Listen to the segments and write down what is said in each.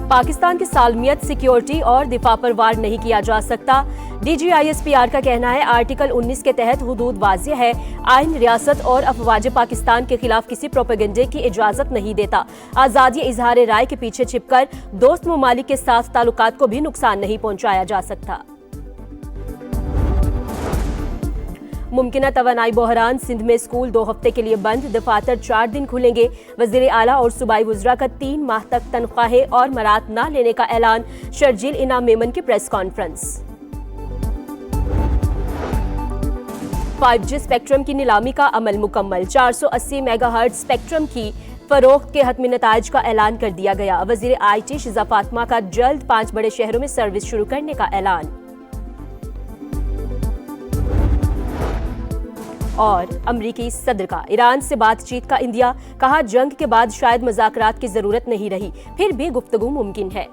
पाकिस्तान की सालमियत, सिक्योरिटी और दिफा पर वार नहीं किया जा सकता। DGISPR का कहना है आर्टिकल 19 के तहत हुदूद वाज़ेह है। आइन रियासत और अफवाज पाकिस्तान के खिलाफ किसी प्रोपेगेंडे की इजाजत नहीं देता। आज़ादी इजहार राय के पीछे छिपकर दोस्त ममालिक के साथ ताल्लुकात को भी नुकसान नहीं पहुंचाया जा सकता। मुमकिना तवानाई बहरान, सिंध में स्कूल 2 हफ्ते के लिए बंद, दफातर 4 दिन खुलेंगे। वज़ीर आला और सूबाई वज़रा का 3 माह तक तनख्वाहें और मरात न लेने का ऐलान। शर्जील इनाम मेमन की प्रेस कॉन्फ्रेंस। 5G स्पेक्ट्रम की नीलामी का अमल मुकम्मल। 480 मेगाहर्ट्ज स्पेक्ट्रम की फरोख्त के हतमी नताइज का ऐलान कर दिया गया। वज़ीर IT शिजा फातिमा का जल्द 5 बड़े शहरों में सर्विस शुरू करने का ऐलान। और अमरीकी सदर का ईरान से बातचीत का इंदिया, कहा जंग के बाद शायद मुज़ाकरात की जरूरत नहीं रही, फिर भी गुफ्तगू मुमकिन है।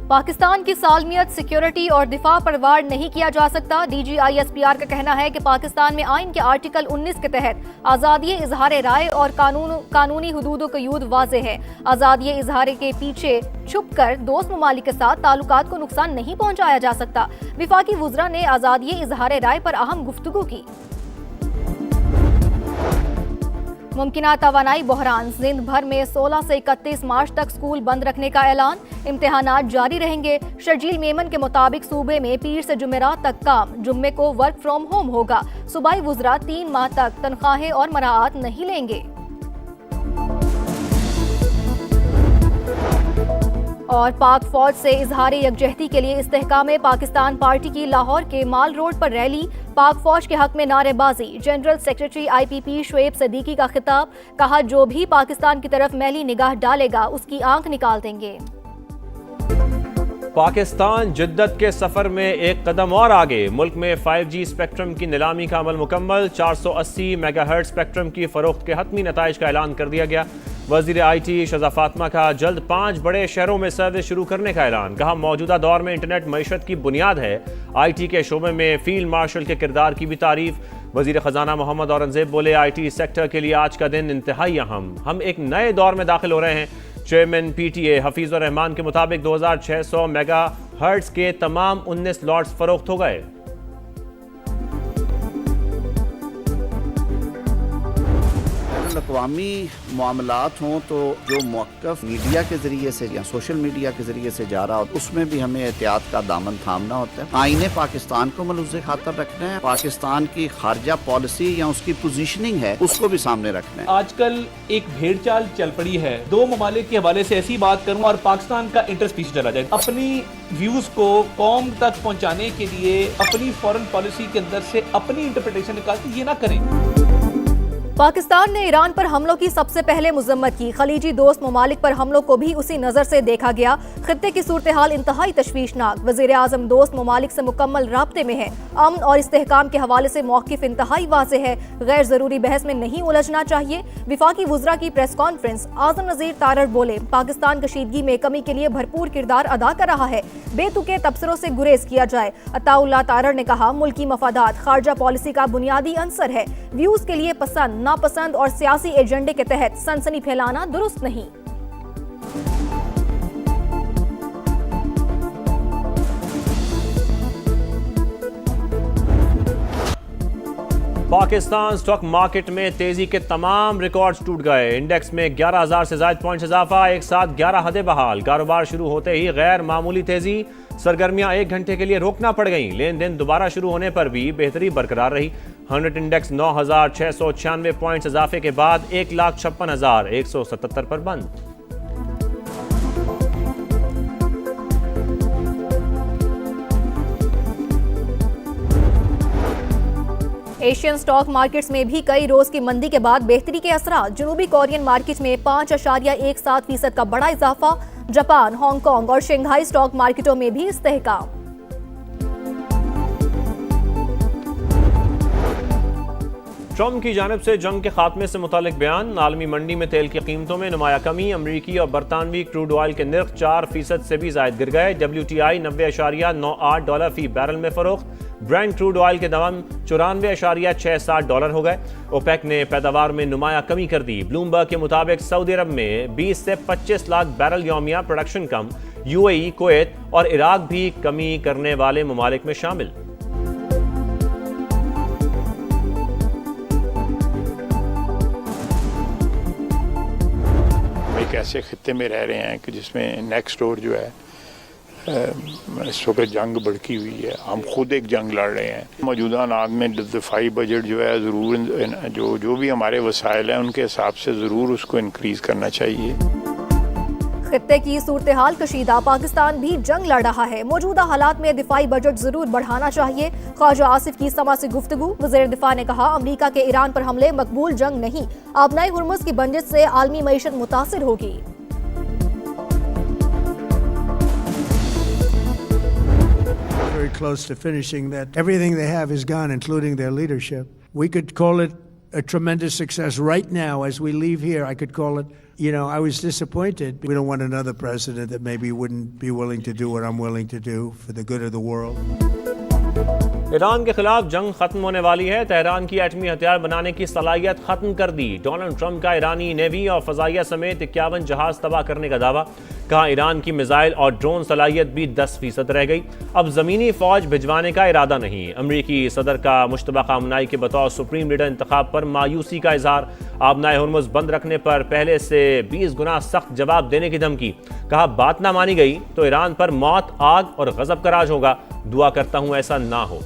पाकिस्तान की सालमियत, सिक्योरिटी और दिफा पर वार नहीं किया जा सकता। DGISPR का कहना है कि पाकिस्तान में आइन के आर्टिकल 19 के तहत आज़ादी इजहार राय और कानूनी हुदूद कयूद वाज़े है। आज़ादी इजहार के पीछे छुपकर दोस्त ममालिक के साथ ताल्लुकात को नुकसान नहीं पहुंचाया जा सकता। विफाकी वज़रा ने आज़ादी इजहार राय पर अहम गुफ्तगू की। मुमकिना तवानाई बहरान, सिंध भर में 16 से 31 मार्च तक स्कूल बंद रखने का ऐलान। इम्तिहानात जारी रहेंगे। शर्जील मेमन के मुताबिक सूबे में पीर से जुमेरात तक काम, जुम्मे को वर्क फ्रॉम होम होगा। सूबाई वज़रा 3 माह तक तनख्वाहें और मराआत नहीं लेंगे। और पाक फौज से इजहार यकजहती के लिए इस्तेहकाम पाकिस्तान पार्टी की लाहौर के माल रोड पर रैली। पाक फौज के हक में नारेबाजी। General secretary IPP Shoaib Siddiqui का खिताब, कहा जो भी पाकिस्तान की तरफ मैली निगाह डालेगा उसकी आंख निकाल देंगे। पाकिस्तान जिद्दत के सफर में एक कदम और आगे। मुल्क में 5G स्पेक्ट्रम की नीलामी का अमल मुकम्मल। 480 मेगाहर्ट्ज स्पेक्ट्रम की फरोख्त के हतमी नताइज का ऐलान कर दिया गया। वज़ीर IT शिजा फातिमा का जल्द 5 बड़े शहरों में सर्विस शुरू करने का ऐलान। कहा मौजूदा दौर में इंटरनेट मईशत की बुनियाद है। IT के शोबे में फील्ड मार्शल के किरदार की भी तारीफ। वज़ीर ख़जाना मोहम्मद औरंगज़ेब बोले IT सेक्टर के लिए आज का दिन इंतहाई अहम। हम एक नए दौर में दाखिल हो रहे हैं। चेयरमैन PTA हफीज़ुर रहमान के मुताबिक 2600 मेगा हर्ट्ज के तमाम 19 लॉट्स फरोख्त हो गए। अक़वामी मामलात हों तो जो मौक़िफ़ मीडिया के ज़रिए से या सोशल मीडिया के ज़रिए से जा रहा हो उसमें भी हमें एहतियात का दामन थामना होता है। आईने पाकिस्तान को मलूज़े खातर रखना है। पाकिस्तान की खारजा पॉलिसी या उसकी पोजीशनिंग है उसको भी सामने रखना है। आजकल एक भेड़ चाल चल पड़ी है। 2 ममालिक के हवाले से ऐसी बात करूँ और पाकिस्तान का इंटरेस्ट पीछे चला जाए। अपनी व्यूज को कौम तक पहुँचाने के लिए अपनी फॉरेन पॉलिसी के अंदर से अपनी इंटरप्रिटेशन निकालती, ये ना करें। पाकिस्तान ने ईरान पर हमलों की सबसे पहले मुजम्मत की। खलीजी दोस्त ममालिक पर हमलों को भी उसी नजर से देखा गया। खित्ते की सूरत हाल इंतहाई तशवीशनाक। वज़ीर आज़म दोस्त ममालिक से मुकम्मल राब्ते में है। अमन और इस्तेहकाम के हवाले से मौक़िफ़ इंतहाई वाज़ेह है। गैर ज़रूरी बहस में नहीं उलझना चाहिए। विफाकी वज़रा की प्रेस कॉन्फ्रेंस। आज़म नज़ीर तारड़ बोले पाकिस्तान कशीदगी में कमी के लिए भरपूर किरदार अदा कर रहा है। बेतुके तबसरों से गुरेज किया जाए। अताउल्लाह तारड़ ने कहा मुल्की मफादात खारजा पॉलिसी का बुनियादी अंसर है। व्यूज के लिए पसंद नापसंद और सियासी एजेंडे के तहत सनसनी फैलाना दुरुस्त नहीं। पाकिस्तान स्टॉक मार्केट में तेजी के तमाम रिकॉर्ड्स टूट गए। इंडेक्स में 11,000 से ज्यादा पॉइंट्स इजाफा, एक साथ 11 हदें बहाल। कारोबार शुरू होते ही गैर मामूली तेजी। सरगर्मियां 1 घंटे के लिए रोकना पड़ गईं। लेन देन दोबारा शुरू होने पर भी बेहतरी बरकरार रही। 100 इंडेक्स 9,696 पॉइंट्स इजाफे के बाद 1,56,177 पर बंद। एशियन स्टॉक मार्केट्स में भी कई रोज की मंदी के बाद बेहतरी के असरात। जनूबी कोरियन मार्केट में 5.17% का बड़ा इजाफा। जापान, हांगकांग और शंघाई स्टॉक मार्केटों में भी इस्तेहकाम। ट्रंप की जानिब से जंग के खात्मे से मुतालिक बयान। आलमी मंडी में तेल की कीमतों में नुमाया कमी। अमरीकी और बरतानवी क्रूड ऑयल के निर्ख 4% से भी जायद गिर गए। WTI $90.98 फी बैरल में फरोख्त। ब्रेंट क्रूड ऑयल के दाम 94.67 डॉलर हो गए। ओपेक ने पैदावार में नुमाया कमी कर दी। ब्लूमबर्ग के मुताबिक सऊदी अरब में 20 से 25 लाख बैरल यौमिया प्रोडक्शन कम। यूएई, कुवैत और इराक भी कमी करने वाले ममालिक में शामिल। एक ऐसे खित्ते में रह रहे हैं कि जिसमें नेक्स्ट डोर जो है इस वक्त जंग भड़की हुई है। हम खुद एक जंग लड़ रहे हैं। मौजूदा हालात में दफाई बजट जो है ज़रूर जो भी हमारे वसाइल हैं उनके हिसाब से ज़रूर उसको इंक्रीज़ करना चाहिए। खित्ते की सूरत हाल कशीदा, पाकिस्तान भी जंग लड़ रहा है। मौजूदा हालात में दिफाई बजट जरूर बढ़ाना चाहिए। ख्वाजा आसिफ की समा से गुफ्तगू। वज़ीर दिफा ने कहा, अमरीका के ईरान पर हमले मकबूल जंग नहीं। आबनाई हुर्मुज़ की बंदिश से आलमी मईशत मुतासिर होगी। Very close to finishing that. Everything they have is gone, including their leadership. We could call it a tremendous success right now as we leave here. I could call it, I was disappointed. We don't want another president that maybe wouldn't be willing to do what I'm willing to do for the good of the world. Iran के खिलाफ जंग खत्म होने वाली है। Tehran की एटमी हथियार बनाने की सलाहियत खत्म कर दी। डोनाल्ड ट्रंप का ईरानी नेवी और फजाइया समेत 51 जहाज तबाह करने का दावा। कहा, ईरान की मिसाइल और ड्रोन सलाहियत भी 10% रह गई। अब जमीनी फौज भिजवाने का इरादा नहीं। अमरीकी सदर का मुश्तबा खामनाई के बतौर सुप्रीम लीडर इंतखाब पर मायूसी का इजहार। आबनाए हुर्मुज़ बंद रखने पर पहले से 20 गुना सख्त जवाब देने की धमकी। कहा, बात ना मानी गई तो ईरान पर मौत, आग और गजब का राज होगा। दुआ करता हूं ऐसा ना हो।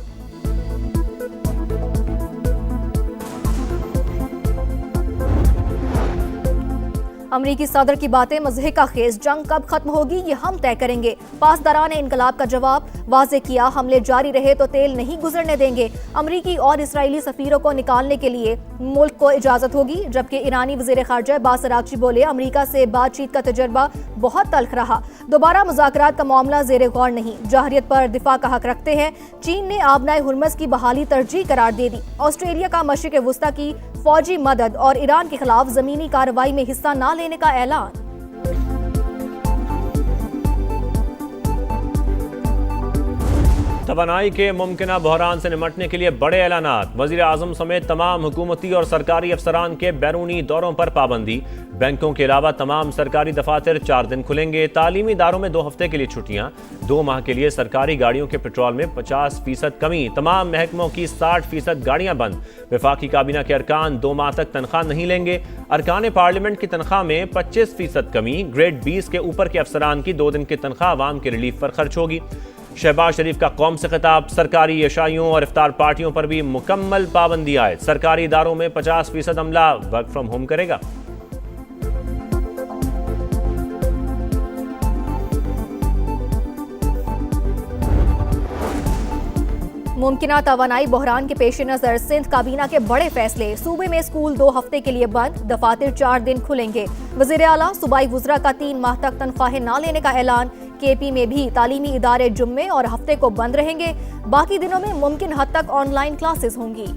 अमरीकी सदर की बातें मज़हे का खेज। जंग कब खत्म होगी ये हम तय करेंगे। पासदारान इनकलाब का जवाब वाज़े किया, हमले जारी रहे तो तेल नहीं गुजरने देंगे। अमरीकी और इसराइली सफीरों को निकालने के लिए मुल्क को इजाज़त होगी। जबकि ईरानी वज़ीर ख़ारजा अब्बास अराग़ची बोले, अमरीका से बातचीत का तजर्बा बहुत तल्ख रहा। दोबारा मुज़ाकरात का मामला ज़ेरे गौर नहीं। जहरियत पर दिफा का हक रखते हैं। चीन ने आबनाए हुर्मुज़ की बहाली तरजीह करार दे दी। ऑस्ट्रेलिया का मशरिक़ वुस्ता की फौजी मदद और ईरान के खिलाफ ज़मीनी कार्रवाई में हिस्सा न लेने का ऐलान। तवानाई के मुमकिना बहरान से निमटने के लिए बड़े ऐलानात। वज़ीर आज़म समेत तमाम हुकूमती और सरकारी अफसरान के बैरूनी दौरों पर पाबंदी। बैंकों के अलावा तमाम सरकारी दफातर 4 दिन खुलेंगे। तालीमी इदारों में 2 हफ्ते के लिए छुट्टियां। 2 माह के लिए सरकारी गाड़ियों के पेट्रोल में 50% कमी। तमाम महकमों की 60% गाड़ियां बंद। वफाकी काबीना के अरकान 2 माह तक तनख्वाह नहीं लेंगे। अरकान पार्लियामेंट की तनख्वाह में 25% कमी। ग्रेड 20 के ऊपर के अफसरान की 2 दिन की तनख्वाह आवाम के रिलीफ पर खर्च होगी। शहबाज शरीफ का कौम से खिताब। सरकारी इशाइयों और इफ्तार पार्टियों पर भी मुकम्मल पाबंदी आयद। सरकारी इदारों में 50% अमला वर्क फ्रॉम होम करेगा। मुमकिना तवानाई बहरान के पेश नज़र सिंध काबीना के बड़े फैसले। सूबे में स्कूल 2 हफ्ते के लिए बंद। दफातर 4 दिन खुलेंगे। वज़ीर आला सूबाई वुज़रा का 3 माह तक तनख्वाहें न लेने का ऐलान। केपी में भी तालीमी इदारे जुम्मे और हफ्ते को बंद रहेंगे। बाकी दिनों में मुमकिन हद तक ऑनलाइन क्लासेस होंगी।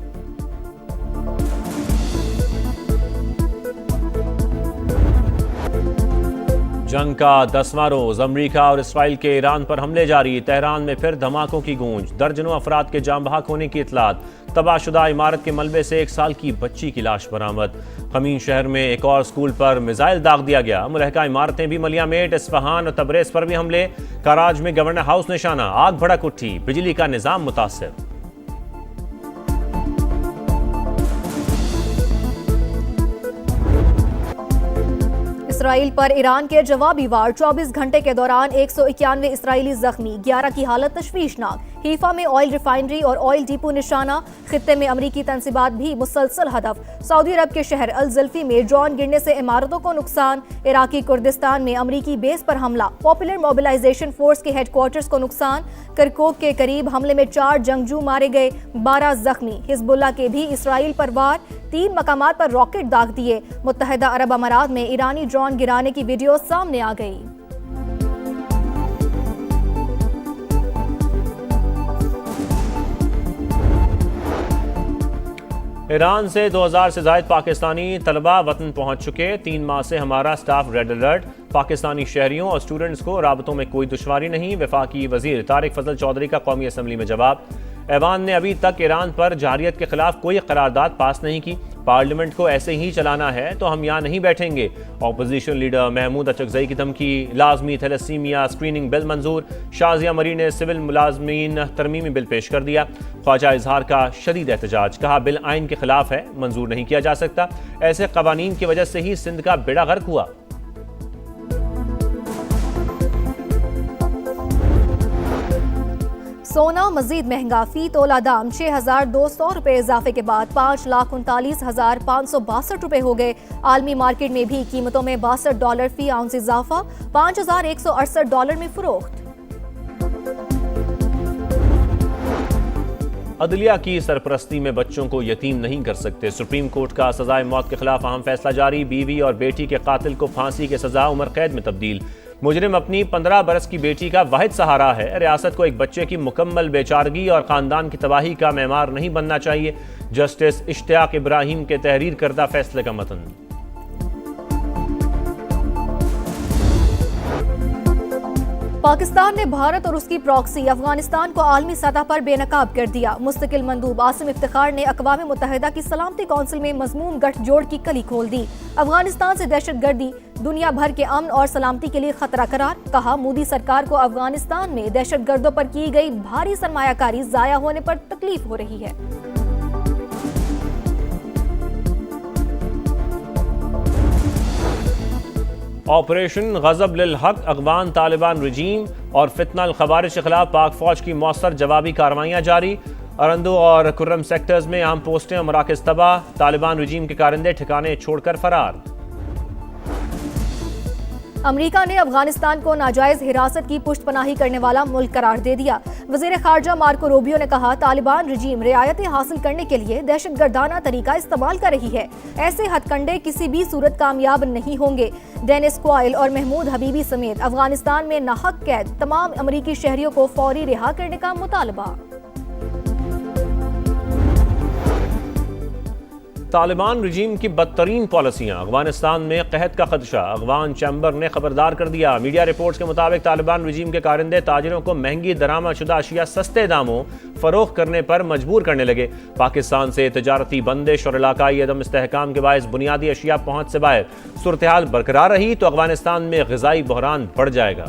जंग का 10वां रोज। अमरीका और इसराइल के ईरान पर हमले जारी। तेहरान में फिर धमाकों की गूंज। दर्जनों अफराद के जाम बहक होने की इतलात। तबाहशुदा इमारत के मलबे से 1 साल की बच्ची की लाश बरामद। खमीन शहर में एक और स्कूल पर मिसाइल दाग दिया गया। मुलहका इमारतें भी मलियामेट। इस्फहान और तबरेज पर भी हमले। कराज में गवर्नर हाउस निशाना। आग भड़क उठी। बिजली का निजाम मुतासिर। इसराइल पर ईरान के जवाबी वार। 24 घंटे के दौरान 191 इसराइली जख्मी। 11 की हालत तशवीशनाक। हीफा में ऑयल रिफाइनरी और ऑयल डिपो निशाना। खित्ते में अमरीकी तंसीबात भी मुसलसल हदफ। सऊदी अरब के शहर अल ज़ल्फी में ड्रोन गिरने से इमारतों को नुकसान। इराकी कुर्दिस्तान में अमरीकी बेस पर हमला। पॉपुलर मोबिलाइजेशन फोर्स के हेडक्वार्टर्स को नुकसान। करकोक के करीब हमले में 4 जंगजू मारे गए, 12 जख्मी। हिजबुल्लाह के भी इसराइल पर वार। 3 मकामात पर रॉकेट दाग दिए। मुत्तहिदा अरब अमारात में ईरानी ड्रोन गिराने की वीडियो सामने आ गई। ईरान से 2000 से ज़ायद पाकिस्तानी तलबा वतन पहुंच चुके। 3 माह से हमारा स्टाफ रेड अलर्ट। पाकिस्तानी शहरियों और स्टूडेंट्स को राबतों में कोई दुश्वारी नहीं। वफाकी वजीर तारिक फजल चौधरी का कौमी असम्बली में जवाब। ऐवान ने अभी तक ईरान पर जारियत के खिलाफ कोई करारदाद पास नहीं की। पार्लियामेंट को ऐसे ही चलाना है तो हम यहाँ नहीं बैठेंगे। ऑपोजिशन लीडर महमूद अचकजई की धमकी। लाजमी थैलेसीमिया स्क्रीनिंग बिल मंजूर। शाजिया मरी ने सिविल मुलाजमीन तरमीमी बिल पेश कर दिया। ख्वाजा इजहार का शदीद एहतजाज। कहा बिल आइन के खिलाफ है, मंजूर नहीं किया जा सकता। ऐसे कवानीन की वजह से ही सिंध का बेड़ा गर्क हुआ। सोना मजीद महंगा, फी तोला दाम 6,200 रुपए इजाफे के बाद 5,39,562 रुपए हो गए। आलमी मार्केट में भी कीमतों में $62 फी आउंस इजाफा, $5,168 में फरोख्त। अदलिया की सरपरस्ती में बच्चों को यतीम नहीं कर सकते। सुप्रीम कोर्ट का सजाए मौत के खिलाफ अहम फैसला जारी। बीवी और बेटी के कातिल को फांसी की सजा उम्र कैद में तब्दील। मुजरिम अपनी 15 बरस की बेटी का वाहिद सहारा है। रियासत को एक बच्चे की मुकम्मल बेचारगी और खानदान की तबाही का मेमार नहीं बनना चाहिए। जस्टिस इश्तियाक इब्राहिम के तहरीर करदा फैसले का मतन। पाकिस्तान ने भारत और उसकी प्रॉक्सी अफगानिस्तान को आलमी सतह पर बेनकाब कर दिया। मुस्तकिल मंदूब आसिम इफ्तिखार ने अक़वाम मुत्तहिदा की सलामती कौंसिल में मज़मूम गठजोड़ की कली खोल दी। अफगानिस्तान से दहशतगर्दी दुनिया भर के अमन और सलामती के लिए खतरा करार। कहा मोदी सरकार को अफगानिस्तान में दहशतगर्दों पर की गई भारी सरमायाकारी जाया होने पर तकलीफ हो रही है। ऑपरेशन गजब लिल हक, अफगान तालिबान रजीम और फितना खवारिज के खिलाफ पाक फौज की मौसर जवाबी कार्रवाइयाँ जारी। अरंदो और कुर्रम सेक्टर्स में अहम पोस्टें और मराकज़ तबाह। तालिबान रजीम के कारिंदे ठिकाने छोड़कर फरार। अमेरिका ने अफगानिस्तान को नाजायज हिरासत की पुष्टपनाही करने वाला मुल्क करार दे दिया। वज़ीर खारजा मार्को रूबियो ने कहा तालिबान रजीम रियायतें हासिल करने के लिए दहशतगर्दाना तरीका इस्तेमाल कर रही है। ऐसे हथकंडे किसी भी सूरत कामयाब नहीं होंगे। डेनिस क्वाइल और महमूद हबीबी समेत अफगानिस्तान में नाहक कैद तमाम अमरीकी शहरियों को फौरी रिहा करने का मुतालबा। तालिबान रजीम की बदतरीन पॉलिसियां, अफगानिस्तान में कहत का खदशा। अफगान चैम्बर ने खबरदार कर दिया। मीडिया रिपोर्ट्स के मुताबिक तालिबान रजीम के कारिंदे ताजिरों को महंगी दरामदशुदा अशिया सस्ते दामों फरोख्त करने पर मजबूर करने लगे। पाकिस्तान से तजारती बंदिश और इलाकाई अदम इस्तेहकाम के बायस बुनियादी अशिया पहुंच से बाहर सूरत हाल बरकरार रही तो अफगानिस्तान में ग़िज़ाई बहरान बढ़ जाएगा।